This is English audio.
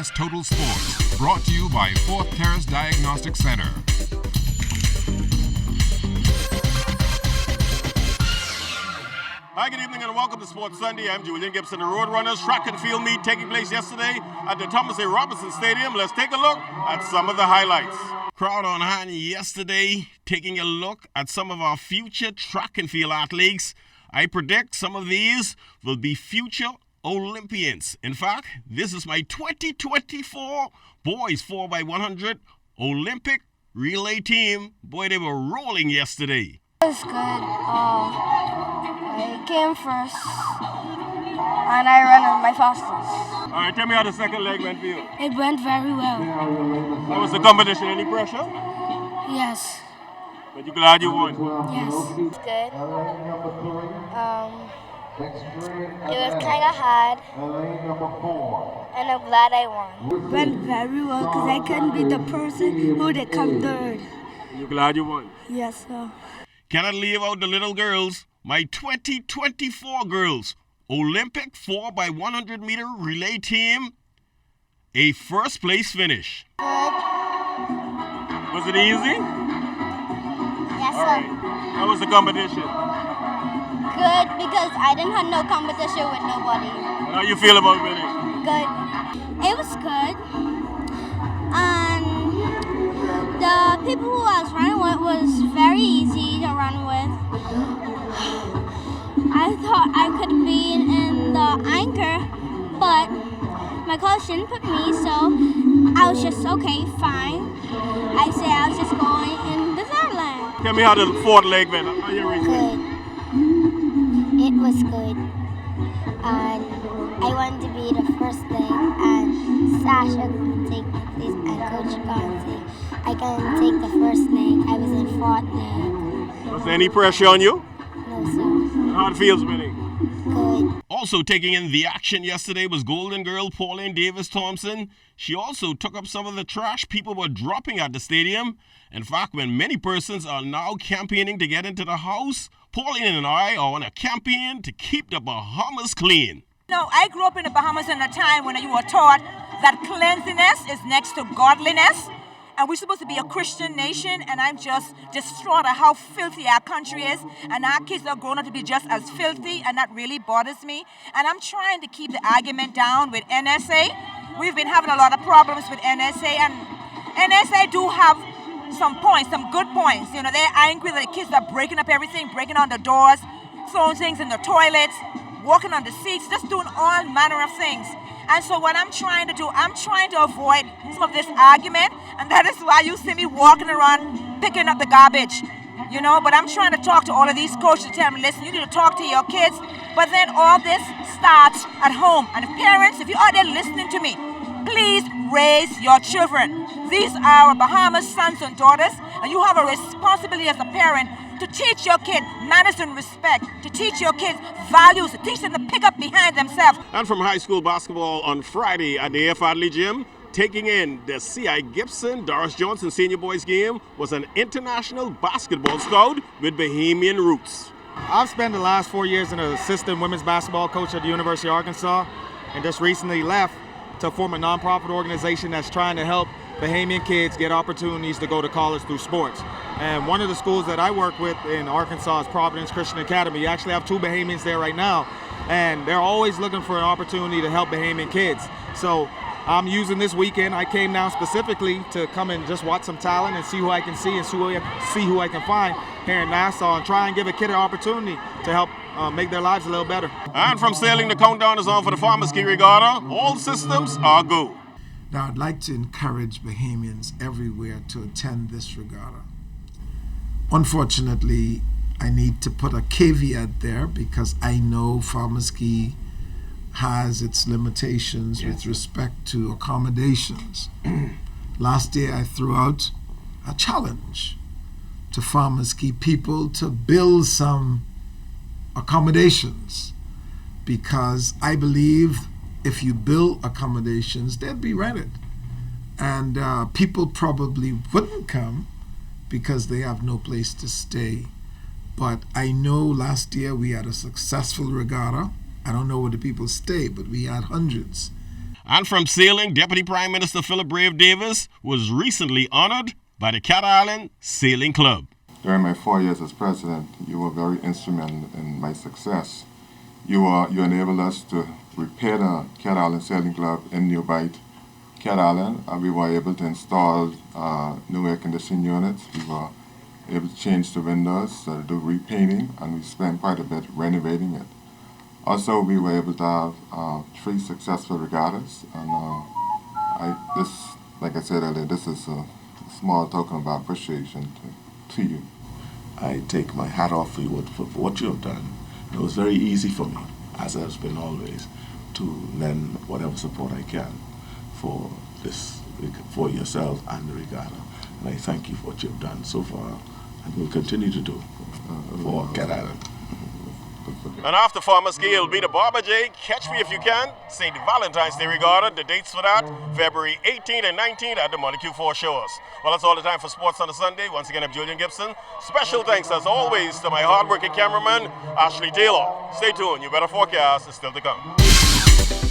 Bahamas Total Sports, brought to you by Fourth Terrace Diagnostic Center. Hi, good evening and welcome to Sports Sunday. I'm Julian Gibson. The Roadrunners track and field meet taking place yesterday at the Thomas A. Robinson Stadium. Let's take a look at some of the highlights. Crowd on hand yesterday taking a look at some of our future track and field athletes. I predict some of these will be future Olympians. In fact, this is my 2024 boys 4x100 Olympic relay team. Boy, they were rolling yesterday. It was good. I came first, and I ran at my fastest. All right, tell me how the second leg went for you. It went very well. How was the competition? Any pressure? Yes. But you glad you won? Yes. It's good. It was kind of hard, and I'm glad I won. It went very well because I couldn't be the person who did come third. You glad you won? Yes, sir. Cannot leave out the little girls. My 2024 girls Olympic 4x100 meter relay team, a first place finish. Good. Was it easy? Yes, All sir. right. How was the competition? Good, because I didn't have no competition with nobody. How you feel about winning? Good. It was good. And the people who I was running with was very easy to run with. I thought I could be in the anchor, but my coach didn't put me, so I was just okay, fine. I said I was just going in the third lane. Tell me how the fourth leg went. How you rate it? Good. It was good. And I wanted to be the first leg, and Sasha couldn't take my place, and Coach can't say I can take the first leg. I was in fourth leg. Was there any pressure on you? No, sir. How it feels winning? Good. Also taking in the action yesterday was Golden Girl Pauline Davis-Thompson. She also took up some of the trash people were dropping at the stadium. In fact, when many persons are now campaigning to get into the house, Pauline and I are on a campaign to keep the Bahamas clean. No, I grew up in the Bahamas in a time when you were taught that cleanliness is next to godliness. And we're supposed to be a Christian nation, and I'm just distraught at how filthy our country is. And our kids are grown up to be just as filthy, and that really bothers me. And I'm trying to keep the argument down with NSA. We've been having a lot of problems with NSA, and NSA do have some points, some good points. You know, they're angry that the kids are breaking up everything, breaking on the doors, throwing things in the toilets, walking on the seats, just doing all manner of things. And so what I'm trying to do, I'm trying to avoid some of this argument, and that is why you see me walking around picking up the garbage, you know. But I'm trying to talk to all of these coaches to tell them, listen, you need to talk to your kids. But then all this starts at home. And parents, if you're out there listening to me, please raise your children. These are Bahamas sons and daughters, and you have a responsibility as a parent to teach your kid manners and respect, to teach your kids values, to teach them to pick up behind themselves. And from high school basketball on Friday at the F. Adley Gym, taking in the C.I. Gibson Doris Johnson Senior Boys game was an international basketball scout with Bahamian roots. I've spent the last 4 years as an assistant women's basketball coach at the University of Arkansas, and just recently left to form a nonprofit organization that's trying to help Bahamian kids get opportunities to go to college through sports. And one of the schools that I work with in Arkansas is Providence Christian Academy. You actually have 2 Bahamians there right now, and they're always looking for an opportunity to help Bahamian kids. So I'm using this weekend. I came down specifically to come and just watch some talent and see who I can see and see who I can find here in Nassau, and try and give a kid an opportunity to help make their lives a little better. And from sailing, the countdown is on for the Farmers Ski Regatta. All systems are go. Now, I'd like to encourage Bahamians everywhere to attend this regatta. Unfortunately, I need to put a caveat there because I know Farmers Ski has its limitations with respect to accommodations. Last year, I threw out a challenge to Farmers Ski people to build some accommodations, because I believe if you build accommodations, they'd be rented. And people probably wouldn't come because they have no place to stay. But I know last year we had a successful regatta. I don't know where the people stay, but we had hundreds. And from sailing, Deputy Prime Minister Philip Brave Davis was recently honored by the Cat Island Sailing Club. During my 4 years as president, you were very instrumental in my success. You enabled us to repair the Cat Island Sailing Club in New Bight, Cat Island, and we were able to install new air conditioning units. We were able to change the windows, do repainting, and we spent quite a bit renovating it. Also, we were able to have 3 successful regattas, and like I said earlier, this is a small token of appreciation to you. I take my hat off for what you have done. It was very easy for me, as it has been always, to lend whatever support I can for this, for yourself and the regatta. And I thank you for what you've done so far and will continue to do for Cat Island. And after Farmers Gay, it'll be the Barber J, Catch Me If You Can, St. Valentine's Day Regatta. The dates for that, February 18th and 19th at the Montague 4 Shores. Well, that's all the time for Sports on a Sunday. Once again, I'm Julian Gibson. Special thanks, as always, to my hardworking cameraman, Ashley Taylor. Stay tuned. You better forecast is still to come.